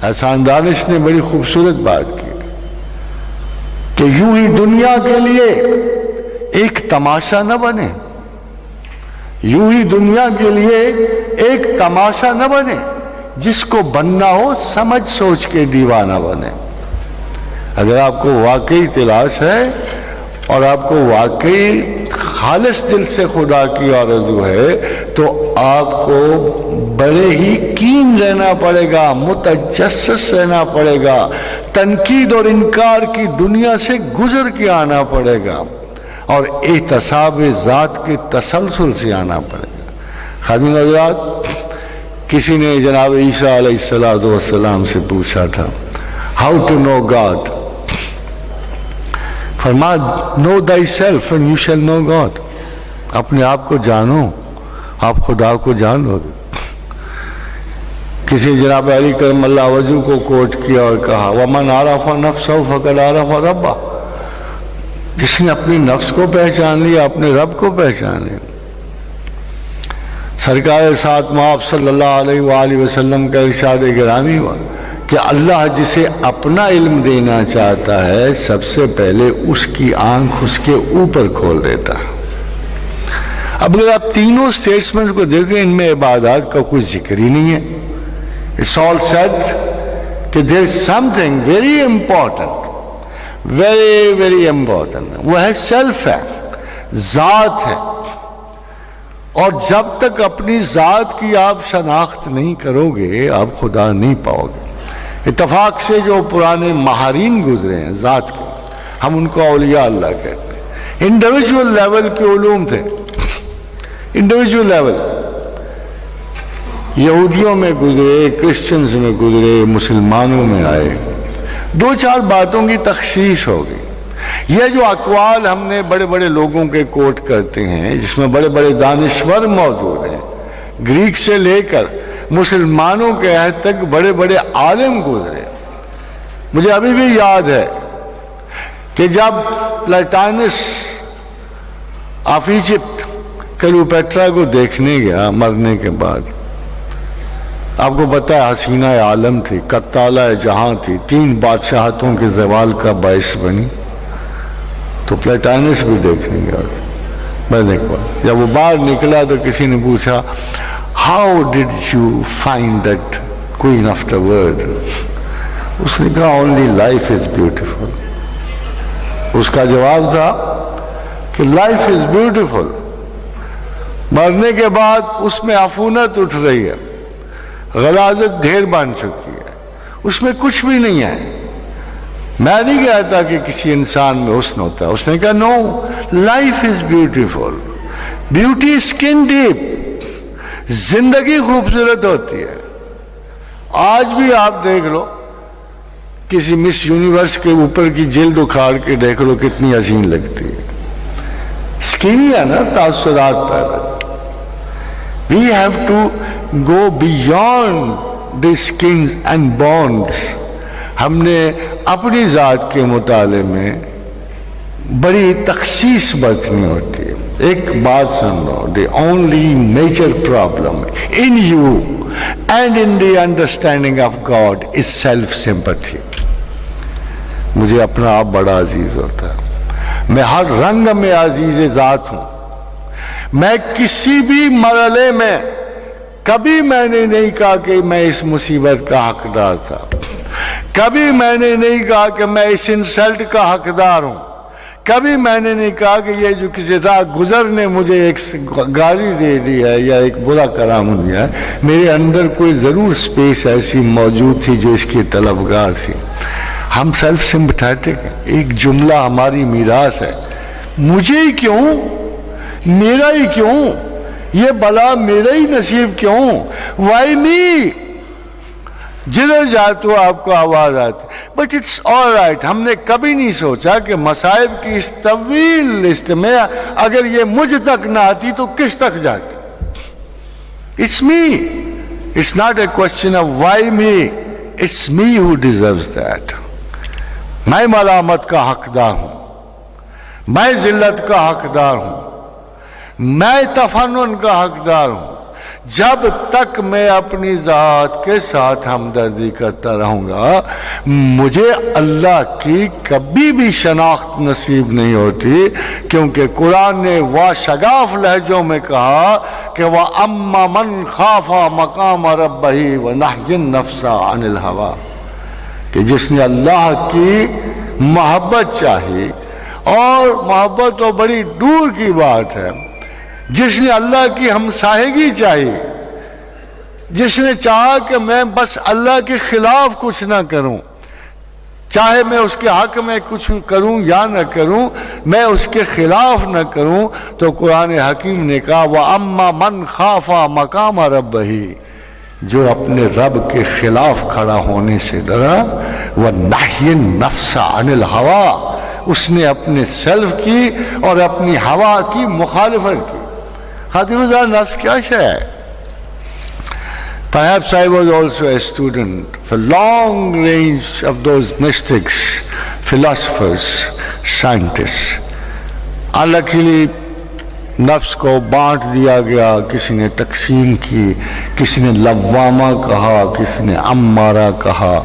احسان دانش نے بڑی خوبصورت بات کی کہ یوں ہی دنیا کے لیے ایک تماشا نہ بنے، یوں ہی دنیا کے لیے ایک تماشا نہ بنے، جس کو بننا ہو سمجھ سوچ کے دیوانہ بنے۔ اگر آپ کو واقعی تلاش ہے اور آپ کو واقعی خالص دل سے خدا کی آرزو ہے تو آپ کو بڑے ہی کین رہنا پڑے گا، متجسس رہنا پڑے گا، تنقید اور انکار کی دنیا سے گزر کے آنا پڑے گا اور احتساب ذات کے تسلسل سے آنا پڑے گا۔ خادم حضرات، کسی نے جناب عیسیٰ علیہ السلام سے پوچھا تھا ہاؤ ٹو نو گاڈ، فرمایا know thy self and you shall know God, اپنے آپ کو جانو آپ خدا کو جانو گے۔ کسی جناب علی کرم اللہ وجہ کو کوٹ کیا اور کہا وَمَنْ عَرَفَ نَفْسَهُ فَقَدْ عَرَفَ رَبَّهُ، جس نے اپنی نفس کو پہچان لیا اپنے رب کو پہچان لیا۔ سرکار سات مآب صلی اللہ علیہ وآلہ وسلم کا ارشاد گرامی ہوا کہ اللہ جسے اپنا علم دینا چاہتا ہے سب سے پہلے اس کی آنکھ اس کے اوپر کھول دیتا ہے۔ اب اگر آپ تینوں سٹیٹمنٹ کو دیکھیں ان میں عبادات کا کوئی ذکر ہی نہیں ہے۔ It's all said کہ there is something very important, very very important، وہ ہے سیلف، ہے ذات ہے، اور جب تک اپنی ذات کی آپ شناخت نہیں کرو گے آپ خدا نہیں پاؤ گے۔ اتفاق سے جو پرانے ماہرین گزرے ہیں ذات کے، ہم ان کو اولیاء اللہ کہتے ہیں، انڈیویجول لیول کے علوم تھے، انڈیویجول لیول، یہودیوں میں گزرے، کرسچنز میں گزرے، مسلمانوں میں آئے، دو چار باتوں کی تخصیص ہو گئی۔ یہ جو اقوال ہم نے بڑے بڑے لوگوں کے کوٹ کرتے ہیں جس میں بڑے بڑے دانشور موجود ہیں، گریک سے لے کر مسلمانوں کے عہد تک بڑے بڑے عالم گزرے۔ مجھے ابھی بھی یاد ہے کہ جب پلاٹینس آف ایجپٹ کلیوپیٹرا کو دیکھنے گیا مرنے کے بعد، آپ کو پتہ ہے حسینہ عالم تھی، قتالہ جہاں تھی، 3 بادشاہتوں کے زوال کا باعث بنی، تو پلاٹینس بھی دیکھنے گیا مرنے کے بعد۔ جب وہ باہر نکلا تو کسی نے پوچھا How did you find that queen of the world؟ اس نے کہا only life is beautiful۔ اس کا جواب تھا کہ life is beautiful، مرنے کے بعد اس میں عفونت اٹھ رہی ہے، غلاظت ڈھیر بن چکی ہے، اس میں کچھ بھی نہیں ہے۔ میں نہیں کہتا کہ کسی انسان میں حسن ہوتا ہے، اس نے کہا no life is beautiful، beauty is skin deep، زندگی خوبصورت ہوتی ہے۔ آج بھی آپ دیکھ لو کسی مس یونیورس کے اوپر کی جلد اکھاڑ کے دیکھ لو کتنی حسین لگتی ہے، سکینی ہے نا، تاثرات پیدا۔ We have to go beyond the skins and bones۔ ہم نے اپنی ذات کے مطالعے میں بڑی تخصیص برتنی ہوتی ہے۔ ایک بات سن لو، the only major problem in you and in the understanding of God is self-sympathy۔ مجھے اپنا آپ بڑا عزیز ہوتا ہے، میں ہر رنگ میں عزیز ذات ہوں، میں کسی بھی مرحلے میں کبھی میں نے نہیں کہا کہ میں اس مصیبت کا حقدار تھا، کبھی میں نے نہیں کہا کہ میں اس انسلٹ کا حقدار ہوں، کبھی میں نے نہیں کہا کہ یہ جو کسی راہ گزر نے مجھے ایک گالی دے دی ہے یا ایک برا کلام دیا ہے، میرے اندر کوئی ضرور سپیس ایسی موجود تھی جو اس کی طلبگار تھی۔ ہم سیلف سمپیتھیٹک ہیں، ایک جملہ ہماری میراث ہے، مجھے ہی کیوں، میرا ہی کیوں، یہ بلا میرا ہی نصیب کیوں، وائی می، جدھر جاتے ہو آپ کو آواز آتی، بٹ اٹس آل رائٹ۔ ہم نے کبھی نہیں سوچا کہ مصائب کی اس طویل لسٹ میں اگر یہ مجھ تک نہ آتی تو کس تک جاتی۔ It's me, it's not a question of why me, it's me who deserves that. میں ملامت کا حقدار ہوں، میں ذلت کا حقدار ہوں، میں تفنن کا حقدار ہوں۔ جب تک میں اپنی ذات کے ساتھ ہمدردی کرتا رہوں گا مجھے اللہ کی کبھی بھی شناخت نصیب نہیں ہوتی، کیونکہ قرآن نے واشگاف لہجوں میں کہا کہ وَأَمَّا مَنْ خَافَ مَقَامَ رَبِّهِ وَنَهَى النَّفْسَ عَنِ الْهَوَىٰ، کہ جس نے اللہ کی محبت چاہی، اور محبت تو بڑی دور کی بات ہے، جس نے اللہ کی ہمسایگی چاہی، جس نے چاہا کہ میں بس اللہ کے خلاف کچھ نہ کروں، چاہے میں اس کے حق میں کچھ کروں یا نہ کروں، میں اس کے خلاف نہ کروں، تو قرآن حکیم نے کہا وَأَمَّا مَنْ خَافَ مَقَامَ رَبِّهِ، جو اپنے رب کے خلاف کھڑا ہونے سے ڈرا، وَنَهَى النَّفْسَ عَنِ الْهَوَىٰ، اس نے اپنے سیلف کی اور اپنی ہوا کی مخالفت کی۔ خاتم ذات نفس کیا شے ہے؟ Perhaps I was also a student for long range of those mystics, philosophers, scientists. Unluckily نفس کو بانٹ دیا گیا، کسی نے تقسیم کی، کسی نے لوامہ کہا، کسی نے امارہ کہا۔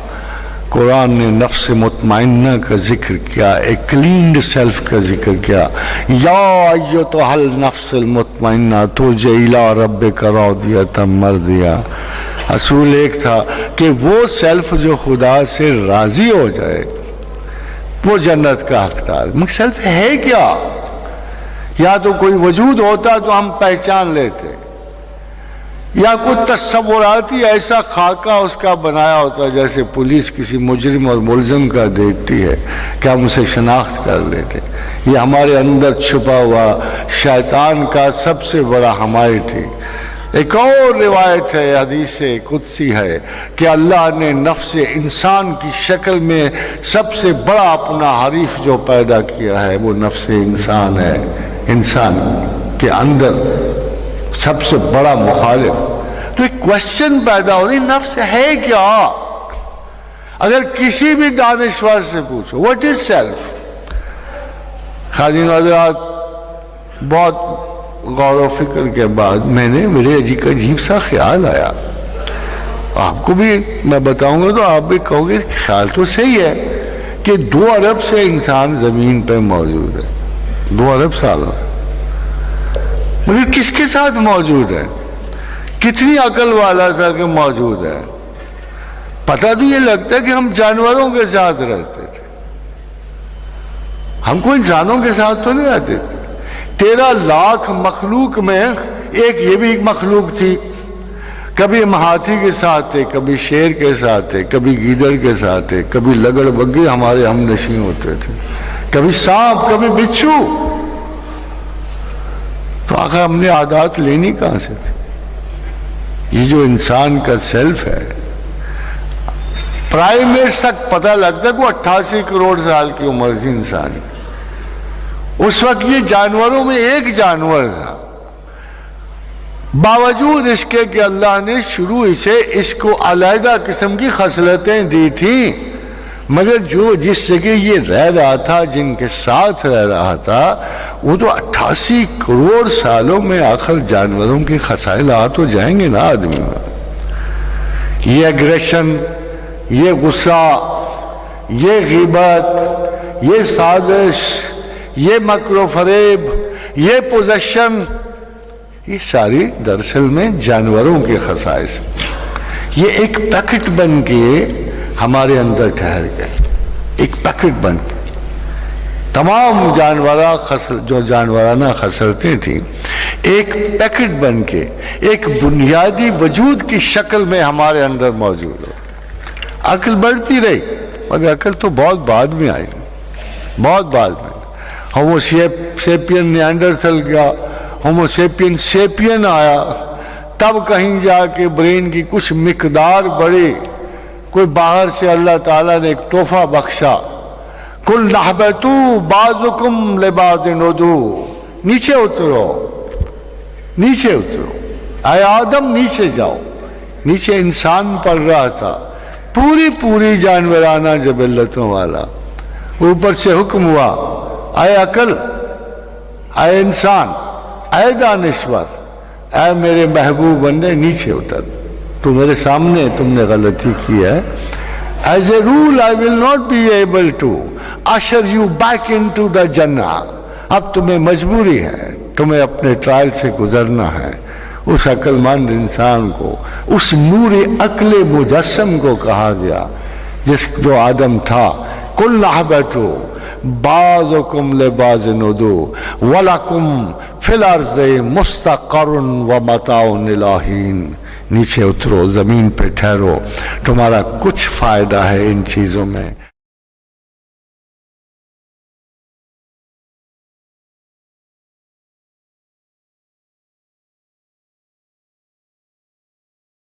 قرآن نے نفس مطمئنہ کا ذکر کیا، ایک کلینڈ سیلف کا ذکر کیا، یا ایتھا النفس المطمئنہ ترجعی الی ربک راضیۃ مرضیہ۔ اصول ایک تھا کہ وہ سیلف جو خدا سے راضی ہو جائے وہ جنت کا حقدار۔ مگر سیلف ہے کیا؟ یا تو کوئی وجود ہوتا تو ہم پہچان لیتے، یا کوئی تصوراتی ایسا خاکہ اس کا بنایا ہوتا جیسے پولیس کسی مجرم اور ملزم کا دیکھتی ہے کہ ہم اسے شناخت کر لیتے۔ یہ ہمارے اندر چھپا ہوا شیطان کا سب سے بڑا حمایت تھی۔ ایک اور روایت ہے، حدیث قدسی ہے، کہ اللہ نے نفس انسان کی شکل میں سب سے بڑا اپنا حریف جو پیدا کیا ہے وہ نفس انسان ہے۔ انسان کے اندر سب سے بڑا مخالف۔ تو ایک کوشچن پیدا ہو رہی، نفس ہے کیا؟ اگر کسی بھی دانشور سے پوچھو واٹ از سیلف، خادم حضرات بہت غور و فکر کے بعد میرے عجیب سا خیال آیا، آپ کو بھی میں بتاؤں گا تو آپ بھی کہو گے خیال تو صحیح ہے کہ 2 ارب سے انسان زمین پہ موجود ہے، 2 ارب سالوں، مگر کس کے ساتھ موجود ہے؟ کتنی عقل والا تھا کہ موجود ہے؟ پتہ تو یہ لگتا ہے کہ ہم جانوروں کے ساتھ رہتے تھے، ہم کو انسانوں کے ساتھ تو نہیں رہتے تھے۔ 13 لاکھ مخلوق میں ایک یہ بھی ایک مخلوق تھی، کبھی ہم ہاتھی کے ساتھ تھے، کبھی شیر کے ساتھ تھے، کبھی گیدڑ کے ساتھ تھے، کبھی لگڑ بگڑے ہمارے ہم نشین ہوتے تھے، کبھی سانپ، کبھی بچھو۔ تو آخر ہم نے عادات لینی کہاں سے تھی؟ یہ جو انسان کا سیلف ہے، پرائمیٹس تک پتہ لگتا ہے کہ 88 کروڑ سال کی عمر تھی انسان کی۔ اس وقت یہ جانوروں میں ایک جانور تھا، باوجود اس کے کہ اللہ نے شروع سے اس کو علیحدہ قسم کی خصلتیں دی تھیں، مگر جس جگہ یہ رہ رہا تھا، جن کے ساتھ رہ رہا تھا، وہ تو 88 کروڑ سالوں میں آخر جانوروں کی خصائل آ تو جائیں گے نا آدمی میں۔ یہ اگریشن، یہ غصہ، یہ غیبت، یہ سازش، یہ مکر و فریب، یہ پوزیشن، یہ ساری دراصل میں جانوروں کے خصائص، یہ ایک پیکٹ بن کے ہمارے اندر ٹھہر گئے، ایک پیکٹ بن کے تمام جو جانورانہ خصلتیں تھیں ایک پیکٹ بن کے ایک بنیادی وجود کی شکل میں ہمارے اندر موجود ہو۔ عقل بڑھتی رہی، مگر عقل تو بہت بعد میں آئی، بہت بعد میں۔ ہومو سیپین نیانڈرتھل گیا، ہومو سیپین سیپین آیا، تب کہیں جا کے برین کی کچھ مقدار بڑھی، کوئی باہر سے اللہ تعالیٰ نے ایک تحفہ بخشا، کل نحبتو بعضکم لبعض عدو، نیچے اترو، نیچے اترو، اے آدم نیچے جاؤ۔ نیچے انسان پڑ رہا تھا، پوری جانورانہ جبلتوں والا، اوپر سے حکم ہوا، اے عقل، اے انسان، اے دانشور، اے میرے محبوب بندے نیچے اتر، تو میرے سامنے تم نے غلطی کی ہے. As a rule I will not be able to usher you back into the Jannah. اب تمہیں مجبوری ہے، تمہیں اپنے ٹرائل سے گزرنا ہے. اس عقل مند انسان کو، اس نور عقل مجسم کو کہا گیا جو آدم تھا، قُلْ اهْبِطُوا بَعْضُكُمْ لِبَعْضٍ عُدُوٌّ وَلَكُمْ فِي الْأَرْضِ مُسْتَقَرٌّ وَمَتَاعٌ إِلَىٰ حِینٍ. نیچے اترو، زمین پہ ٹھہرو، تمہارا کچھ فائدہ ہے ان چیزوں میں.